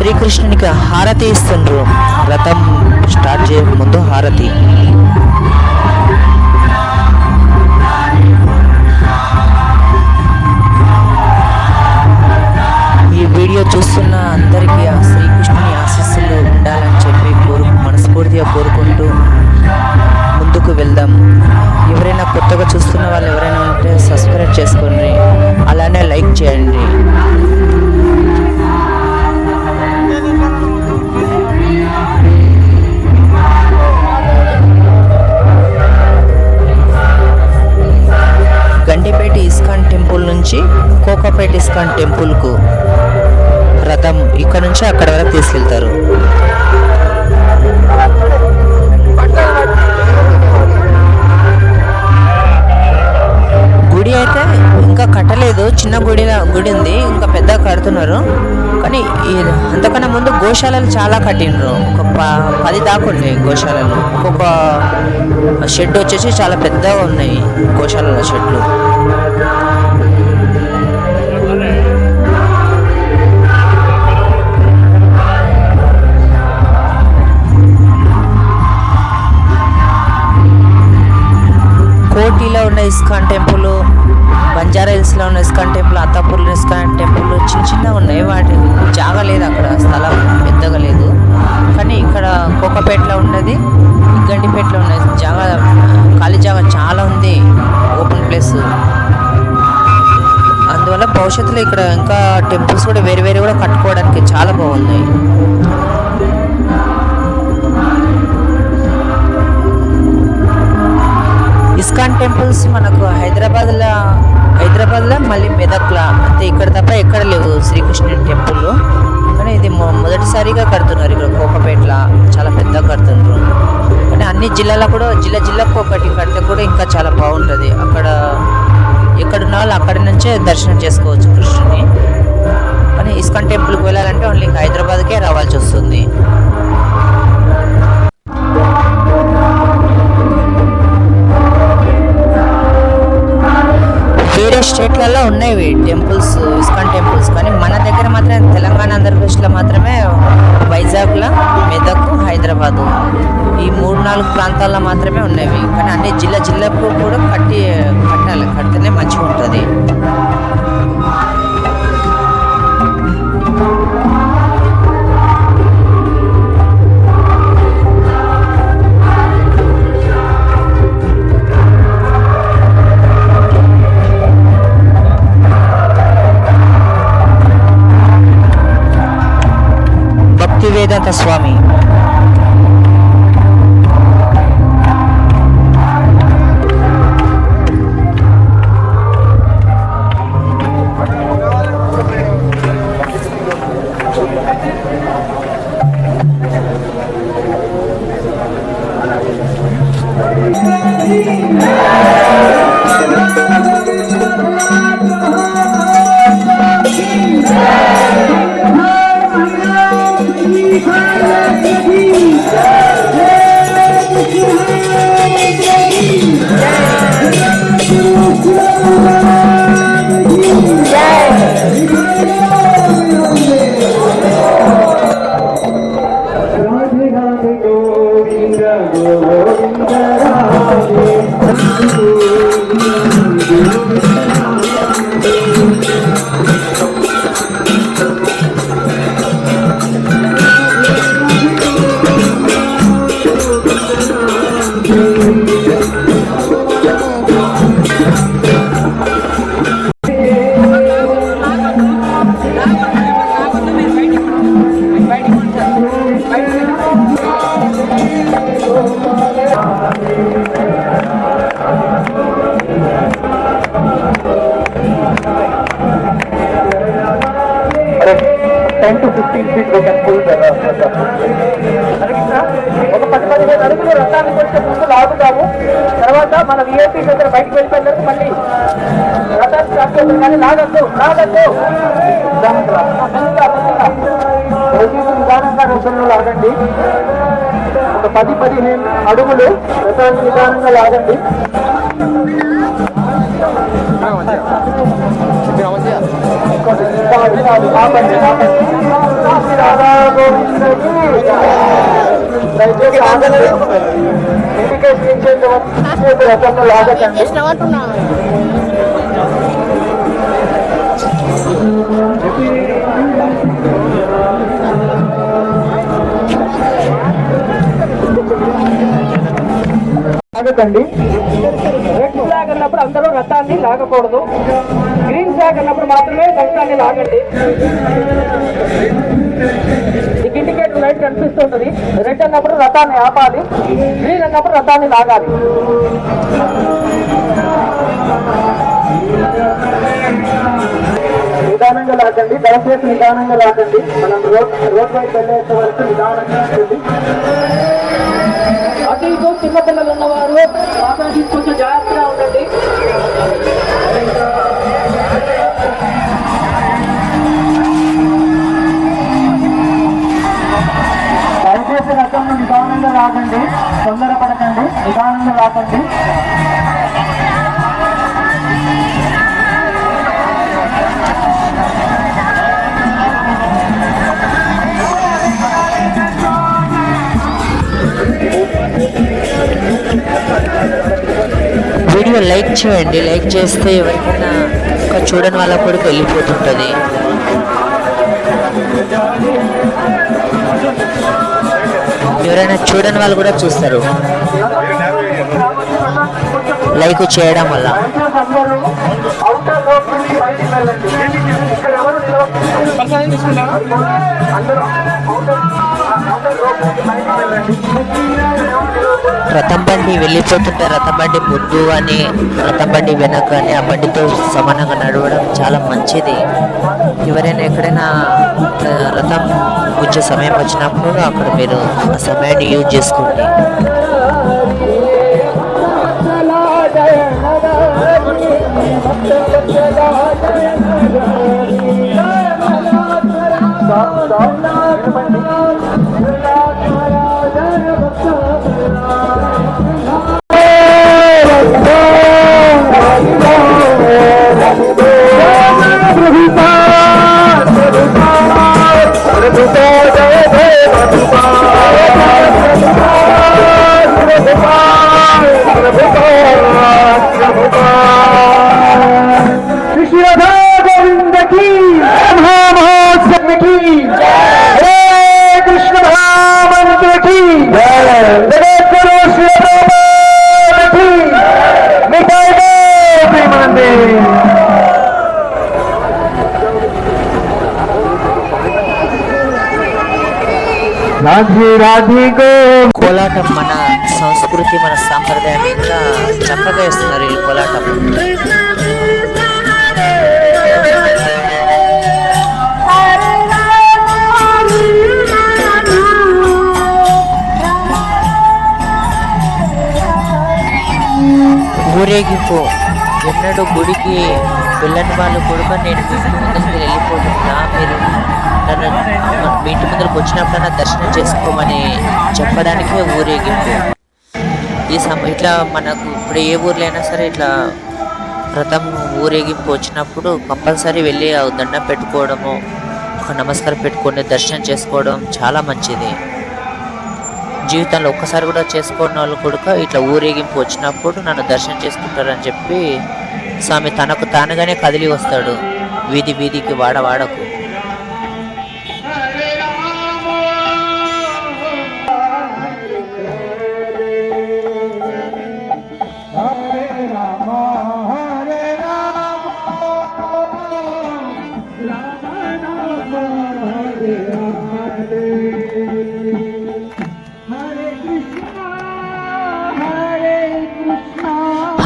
శ్రీకృష్ణునికి హారతి ఇస్తుండ్రు. రథం స్టార్ట్ చేయక ముందు హారతి. ఈ వీడియో చూస్తున్న అందరికీ ఆ శ్రీకృష్ణుని ఆశీస్సులు ఉండాలని చెప్పి మనస్ఫూర్తిగా కోరుకుంటూ ముందుకు వెళ్దాం. ఎవరైనా కొత్తగా చూస్తున్న వాళ్ళు ఎవరైనా ఉంటే సబ్స్క్రైబ్ చేసుకోండి, అలానే లైక్ చేయండి. గండిపేట ఇస్కాన్ టెంపుల్ నుంచి కోకాపేట ఇస్కాన్ టెంపుల్కు రథం ఇక్కడ నుంచి అక్కడ వరకు తీసుకెళ్తారు. గుడి అయితే ఇంకా కట్టలేదు, చిన్న గుడి ఉంది, ఇంకా పెద్దగా కడుతున్నారు. కానీ అంతకన్నా ముందు గోశాలలు చాలా కట్టిండ్రు. ఒక 10 దాకా ఉన్నాయి గోశాలలు. ఒక్కొక్క షెడ్ వచ్చేసి చాలా పెద్దగా ఉన్నాయి గోశాలల షెడ్లు. కోటిలో ఉన్న ఇస్కాన్ టెంపుల్, బంజారా హిల్స్లో ఉన్న ఇస్కాన్ టెంపుల్, అత్తాపూర్లో ఇస్కాన్ టెంపుల్ చిన్న ఉన్నాయి. వాటి జాగా లేదు, అక్కడ స్థలం పెద్దగా లేదు. కానీ ఇక్కడ కోకాపేటలో ఉన్నది, గండిపేటలో ఉన్నది జాగా, ఖాళీ జాగా చాలా ఉంది, ఓపెన్ ప్లేస్. అందువల్ల భవిష్యత్తులో ఇక్కడ ఇంకా టెంపుల్స్ కూడా వేరే వేరే కూడా కట్టుకోవడానికి చాలా బాగున్నాయి. ఇస్కాన్ టెంపుల్స్ మనకు హైదరాబాద్లో మళ్ళీ మెదక్లా అంతే, ఇక్కడ తప్ప ఎక్కడ లేవు శ్రీకృష్ణుని టెంపుల్. కానీ ఇది మొదటిసారిగా కడుతున్నారు ఇక్కడ కోకాపేటలో, చాలా పెద్దగా కడుతున్నారు. కానీ అన్ని జిల్లాలో కూడా జిల్లాకు ఒకటి కడితే కూడా ఇంకా చాలా బాగుంటుంది. అక్కడ ఎక్కడున్న వాళ్ళు అక్కడి నుంచే దర్శనం చేసుకోవచ్చు కృష్ణుని. కానీ ఇస్కాన్ టెంపుల్కి వెళ్ళాలంటే ఓన్లీ హైదరాబాద్కే రావాల్సి వస్తుంది. వేరే స్టేట్లలో ఉన్నాయి టెంపుల్స్, ఇస్కాన్ టెంపుల్స్. కానీ మన దగ్గర మాత్రం తెలంగాణ, ఆంధ్రప్రదేశ్లో మాత్రమే వైజాగ్లో, మెదక్, హైదరాబాదు ఈ 3-4 ప్రాంతాల్లో మాత్రమే ఉన్నవి. కానీ అన్ని జిల్లాకు కూడా కట్టాలి, కడితేనే మంచిగా ఉంటుంది. వేదాంత స్వామి లాగుతాము. తర్వాత మన విఐపీ దగ్గర బయటకు వెళ్ళిపోయిన మళ్ళీ రథాన్ని స్టార్ట్ చేస్తాం. కానీ లాగద్దు నిదానంగా రథంలో లాగండి. ఒక 10-15 అడుగులు రథాన్ని నిదానంగా లాగండి. ఆపండి రాధా గోవింద దయచేసి ఆగండి. ఇండికేషన్ ఇచ్చేంత రథంలో లాగకండి. లాగకండి. రెడ్ ఫ్లాగ్ అన్నప్పుడు అందరూ రథాన్ని లాగకూడదు. గ్రీన్ ఫ్లాగ్ అన్నప్పుడు మాత్రమే రథాన్ని లాగండి. Indicator light కనిపిస్తుంటది. రెడ్ అన్నప్పుడు రథాన్ని ఆపాలి, గ్రీన్ అన్నప్పుడు రథాన్ని లాగాలి. నిదానంగా లాగండి, దయచేసి నిదానంగా లాగండి. మనం రోడ్ వైపు వెళ్ళేంత వరకు నిదానంగా ఉంటుంది. అటు ఇటు చిన్నపిల్లలు ఉన్నవారు వాహనం తీసుకొచ్చి జాగ్రత్తగా ఉండండి. దయచేసి రథంలో నిదానంగా లాగండి, తొందరపడకండి, నిదానంగా లాగండి. వీడియో లైక్ చేయండి. లైక్ చేస్తే ఎవరికైనా ఇంకా చూడని వాళ్ళకు కూడా వెళ్ళిపోతుంటుంది. ఎవరైనా చూడని వాళ్ళు కూడా చూస్తారు లైక్ చేయడం వల్ల. రథం బండి వెళ్ళిపోతుంటే రథం బండి ముందు అని రథం బండి వెనక అని ఆ బండితో సమానంగా నడవడం చాలా మంచిది. ఎవరైనా ఎక్కడైనా రథం వచ్చే సమయం వచ్చినప్పుడు అక్కడ మీరు ఆ సమయాన్ని యూజ్ చేసుకోండి. కోలాటం మన సంస్కృతి, మన సాంప్రదాయం ఇంకా చక్కగా ఇస్తున్నారు ఈ కోలాటం. ఊరేగింపు ఎన్నడూ గుడికి వెళ్ళని వాళ్ళు కూడా నేను మీ ఇంటి ముందుకు వెళ్ళిపోతున్నా, మీరు నన్ను మీ ఇంటి ముందుకు వచ్చినప్పుడన్నా దర్శనం చేసుకోమని చెప్పడానికే ఊరేగింపు. ఇట్లా మనకు ఇప్పుడు ఏ ఊర్లో అయినా సరే ఇట్లా రథం ఊరేగింపు వచ్చినప్పుడు కంపల్సరీ వెళ్ళి దండం పెట్టుకోవడము, ఒక నమస్కారం పెట్టుకొని దర్శనం చేసుకోవడం చాలా మంచిది. జీవితంలో ఒక్కసారి కూడా చేసుకున్న వాళ్ళు కూడా ఇట్లా ఊరేగింపు వచ్చినప్పుడు నన్ను దర్శనం చేసుకుంటారని చెప్పి స్వామి తనకు తానుగానే కదిలి వస్తాడు వీధి వీధికి, వాడవాడకు.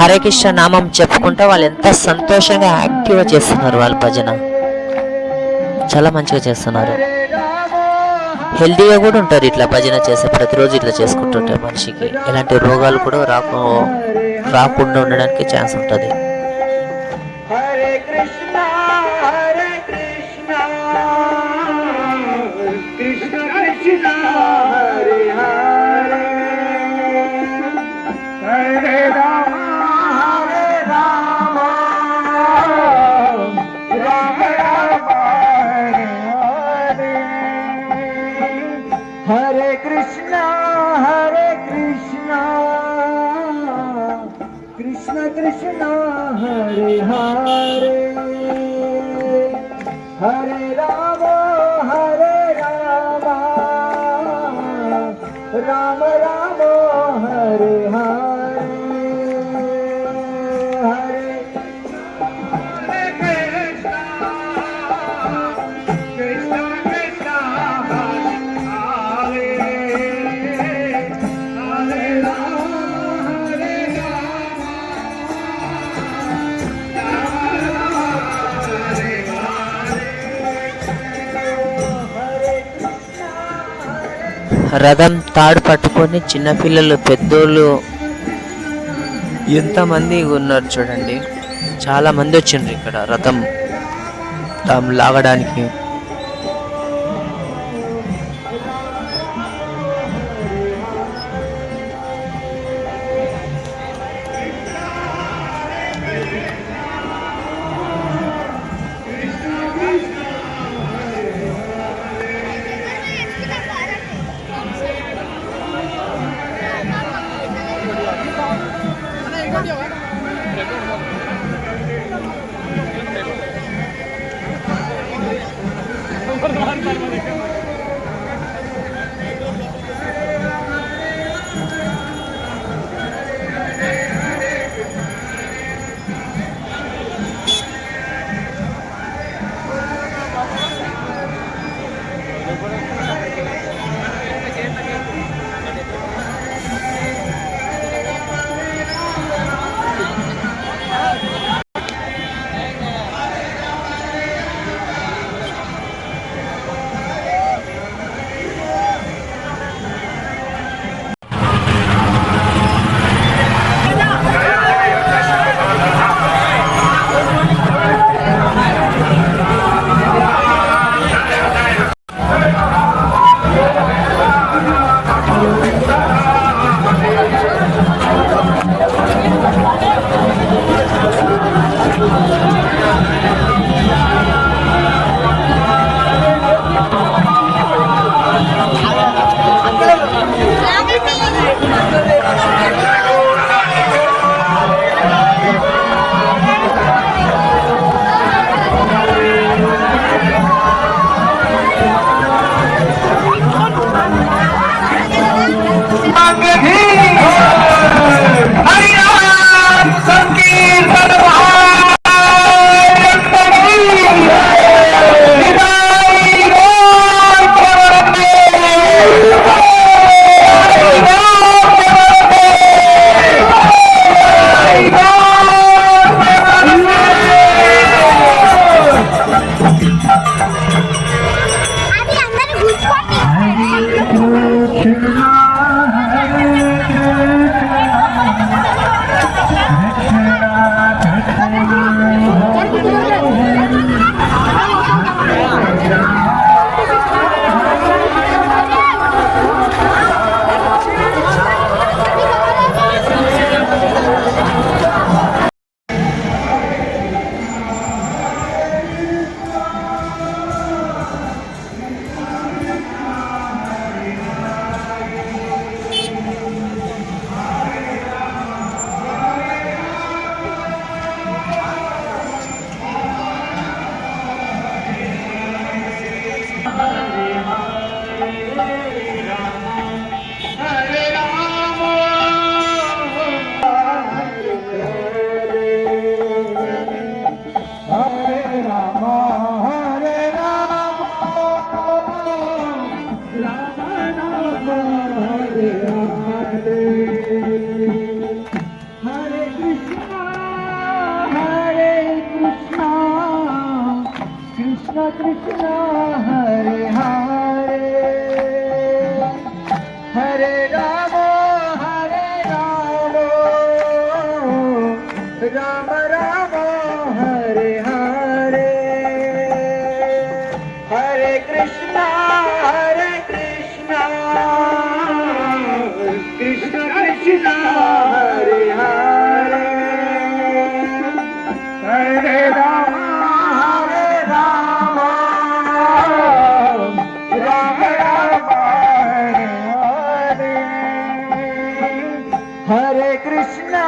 హరే కృష్ణ నామం చెప్పుకుంటా వాళ్ళు ఎంత సంతోషంగా యాక్టివ్గా చేస్తున్నారు. వాళ్ళ భజన చాలా మంచిగా చేస్తున్నారు. హెల్తీగా కూడా ఉంటారు ఇట్లా భజన చేస్తే. ప్రతిరోజు ఇట్లా చేసుకుంటుంటే మనిషికి ఎలాంటి రోగాలు కూడా రాకుండా ఉండడానికి ఛాన్స్ ఉంటుంది. कृष्णा हरे हरे हरे राम राम राम हरे हरे हरे రథం తాడు పట్టుకొని చిన్నపిల్లలు పెద్దోళ్ళు ఎంతమంది ఉన్నారు చూడండి. చాలా మంది వచ్చిండ్రు ఇక్కడ రథం లాగడానికి. कृष्णा हरे हरे हरे राम राम राम हरे हरे हरे कृष्णा कृष्ण कृष्ण हरे हरे हरे राम राम राम हरे हरे हरे कृष्णा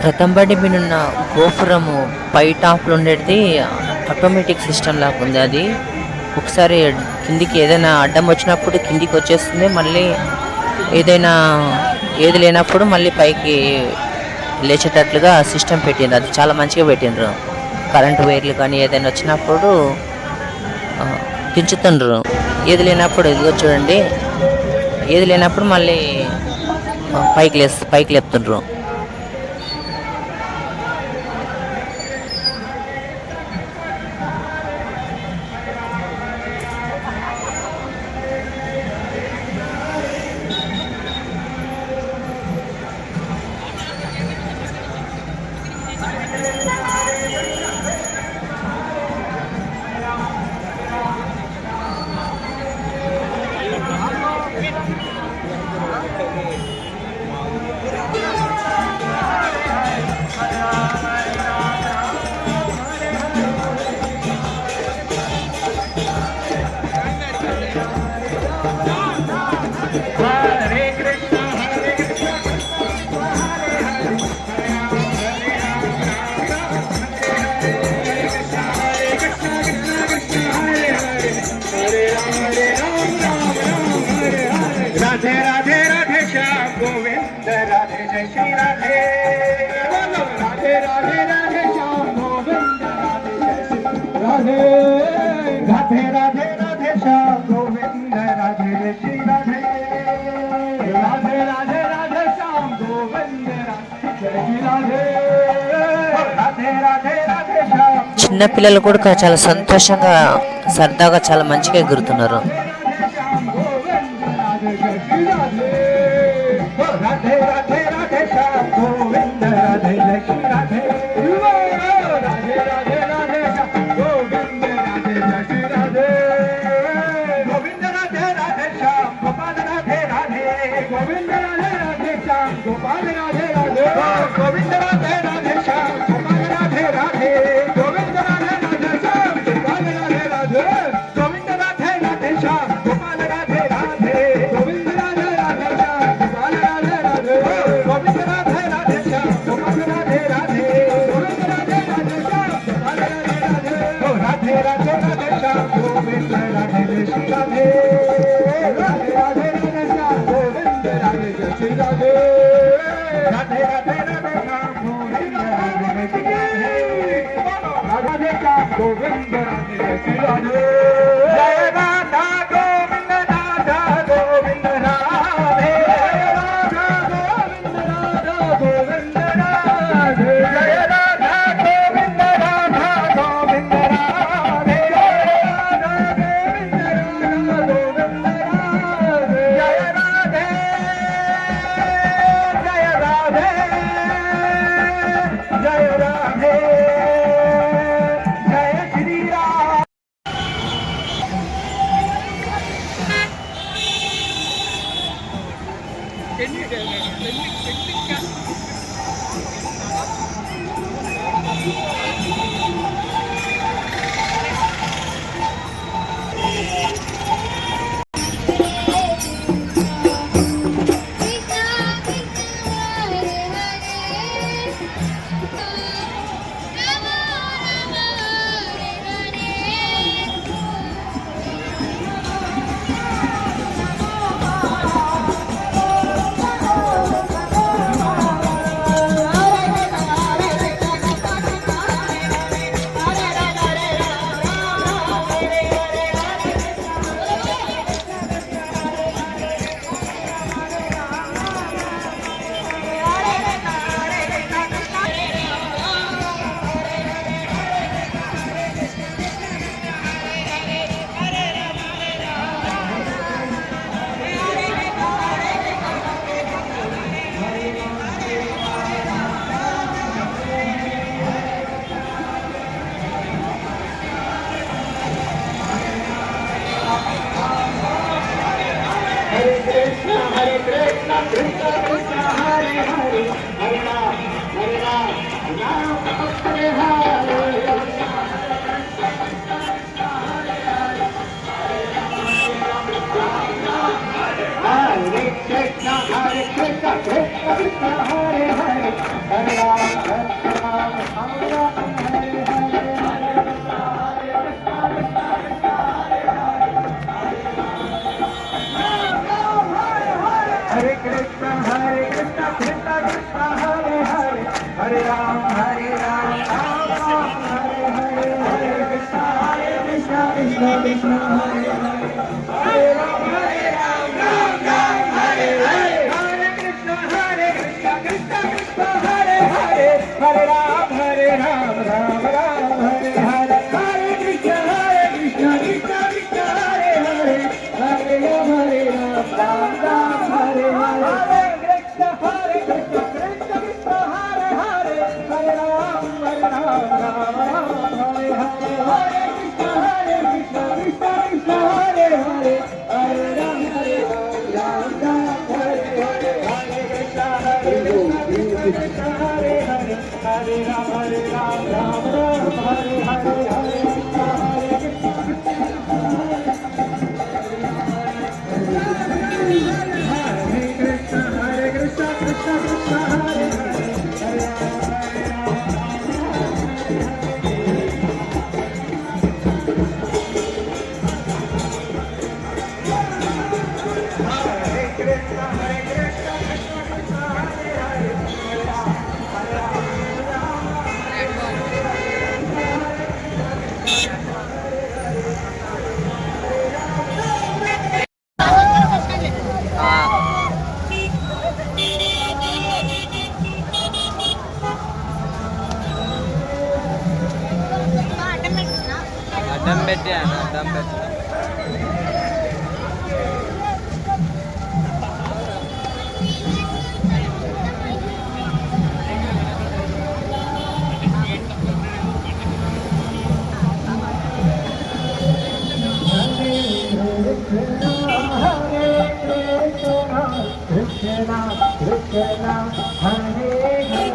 రథం బండి మీద ఉన్న గోపురము పై టాప్లో ఉండేది ఆటోమేటిక్ సిస్టమ్ లాగా ఉంది. అది ఒకసారి కిందికి ఏదైనా అడ్డం వచ్చినప్పుడు కిందికి వచ్చేస్తుంది, మళ్ళీ ఏదైనా ఏది లేనప్పుడు మళ్ళీ పైకి లేచేటట్లుగా సిస్టమ్ పెట్టిండ్రు. అది చాలా మంచిగా పెట్టిండ్రు. కరెంటు వైర్లు కానీ ఏదైనా వచ్చినప్పుడు దించుతుండ్రు. ఏది లేనప్పుడు ఇదిగో చూడండి, ఏది లేనప్పుడు మళ్ళీ పైకి లేపుతుండ్రు. राधे राधे राधे श्याम गोविंद राधे जय श्री राधे बोलो राधे राधे राधे श्याम गोविंद राधे जय श्री राधे राधे राधे राधे श्याम गोविंद राधे जय श्री राधे राधे राधे राधे श्याम गोविंद राधे जय श्री राधे राधे राधे राधे श्याम చిన్న పిల్లలు కూడా చాలా సంతోషంగా సరదాగా చాలా మంచిగా ఎగురుతున్నారు. राधे राधे राधे श्याम गोविंद राधे जय श्री राधे राधे राधे राधे श्याम गोविंद राधे जय श्री राधे गोविंद राधे राधे श्याम गोपाल राधे राधे गोविंद राधे राधे श्याम गोपाल राधे राधे गोविंद राधे राधे श्याम गोपाल राधे राधे गोविंद राधे राधे श्याम गोपाल राधे राधे गोविंद राधे राधे श्याम गोपाल राधे राधे गोविंद राधे राधे श्याम गोपाल राधे राधे गोविंद राधे राधे श्याम गोपाल राधे राधे गोविंद राधे राधे श्याम गोपाल राधे राधे राधे राधे राधे श्याम गोविंद राधे जय श्री राधे राधे राधे राधे श्याम गोविंद राधे जय श्री राधे राधे राधे राधे श्याम गोविंद राधे जय श्री राधे राधे श्याम गोविंद राधे जय श्री राधे जय राधा गोविंद राधा गोविंद राधे राधा गोविंद राधा गोविंद राधे जय राधा गोविंद राधा गोविंद राधे राधा गोविंद राधा गोविंद राधे जय राधे जय राधे जय राधे जय श्री राम అడ్డం పెట్టి అడ్డం పెట్టి Krishna, Krishna, Hare Hare.